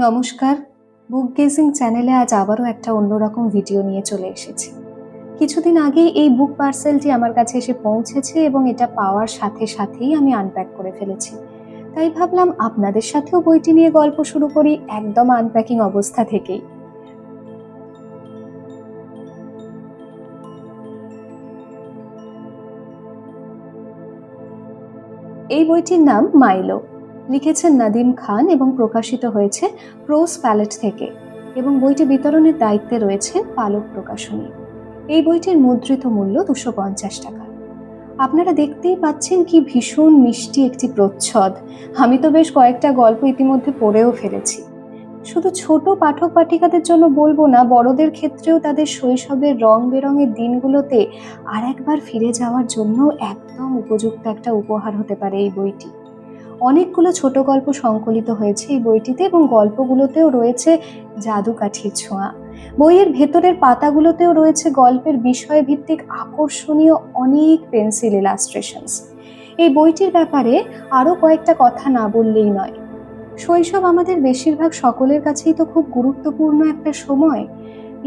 নমস্কার, বুক গেজিং চ্যানেলে আজ আবারও একটা অন্যরকম ভিডিও নিয়ে চলে এসেছি। কিছুদিন আগেই এই বুক পার্সেলটি আমার কাছে এসে পৌঁছেছে এবং এটা পাওয়ার সাথে সাথেই আমি আনপ্যাক করে ফেলেছি। তাই ভাবলাম আপনাদের সাথেও বইটি নিয়ে গল্প শুরু করি একদম আনপ্যাকিং অবস্থা থেকেই। এই বইটির নাম মাইলো, লিখেছেন নাদিম খান এবং প্রকাশিত হয়েছে প্রোস প্যালেট থেকে, এবং বইটি বিতরণের দায়িত্বে রয়েছে পালক প্রকাশনী। এই বইটির মুদ্রিত মূল্য 250 টাকা। আপনারা দেখতেই পাচ্ছেন কি ভীষণ মিষ্টি একটি প্রচ্ছদ। আমি তো বেশ কয়েকটা গল্প ইতিমধ্যে পড়েও ফেলেছি। শুধু ছোট পাঠক পাঠিকাদের জন্য বলবো না, বড়দের ক্ষেত্রেও তাদের শৈশবের রং বেরঙের দিনগুলোতে আর একবার ফিরে যাওয়ার জন্য একদম উপযুক্ত একটা উপহার হতে পারে এই বইটি। অনেকগুলো ছোট গল্প সংকলিত হয়েছে এই বইটিতে এবং গল্পগুলোতেও রয়েছে জাদুকাঠির ছোঁয়া। বইয়ের ভেতরের পাতাগুলোতেও রয়েছে গল্পের বিষয় ভিত্তিক আকর্ষণীয় অনেক পেন্সিল ইলাস্ট্রেশনস। এই বইটির ব্যাপারে আরও কয়েকটা কথা না বললেই নয়। শৈশব আমাদের বেশিরভাগ সকলের কাছেই তো খুব গুরুত্বপূর্ণ একটা সময়।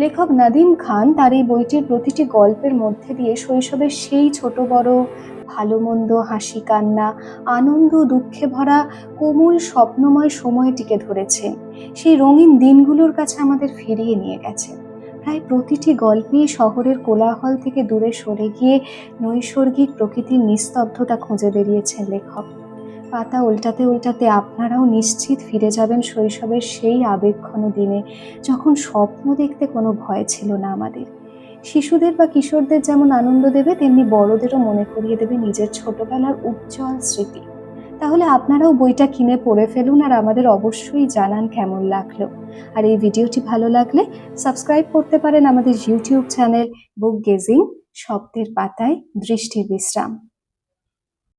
লেখক নাদিম খান তার এই বইটির প্রতিটি গল্পের মধ্যে দিয়ে শৈশবের সেই ছোট বড়, ভালো মন্দ, হাসি কান্না, আনন্দ দুঃখে ভরা কোমল স্বপ্নময় সময়টিকে ধরেছেন। সেই রঙিন দিনগুলোর কাছে আমাদের ফিরিয়ে নিয়ে গেছে। প্রায় প্রতিটি গল্পেই শহরের কোলাহল থেকে দূরে সরে গিয়ে নৈসর্গিক প্রকৃতির নিস্তব্ধতা খুঁজে বেরিয়েছেন লেখক। পাতা উল্টাতে উল্টাতে আপনারাও নিশ্চিত ফিরে যাবেন শৈশবের সেই আবেগঘন দিনে, যখন স্বপ্ন দেখতে কোনো ভয় ছিল না আমাদের। শিশুদের বা কিশোরদের যেমন আনন্দ দেবে, তেমনি বড়দেরও মনে করিয়ে দেবে নিজের ছোটবেলার উজ্জ্বল স্মৃতি। তাহলে আপনারাও বইটা কিনে পড়ে ফেলুন আর আমাদের অবশ্যই জানান কেমন লাগলো। আর এই ভিডিওটি ভালো লাগলে সাবস্ক্রাইব করতে পারেন আমাদের ইউটিউব চ্যানেল বুক গেজিং, শব্দের পাতায় দৃষ্টির বিশ্রাম।